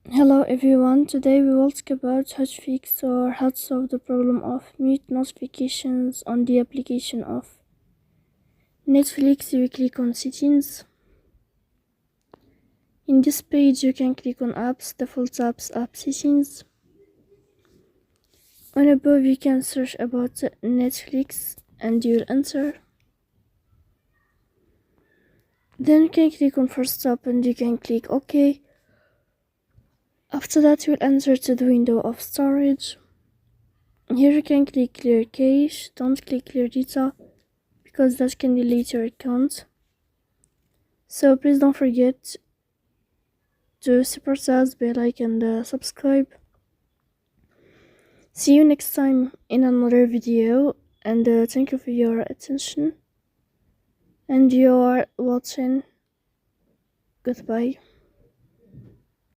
Hello everyone, today we will talk about how to fix or how to solve the problem of mute notifications on the application of Netflix. You click on settings. In this page you can click on apps, default apps, app settings. On above you can search about Netflix and you'll enter. Then you can click on first stop and you can click OK. After that you'll enter to the window of storage. Here you can click clear cache, don't click clear data because that can delete your account. So please don't forget to support us, bell icon and subscribe. See you next time in another video, and thank you for your attention and your watching. Goodbye.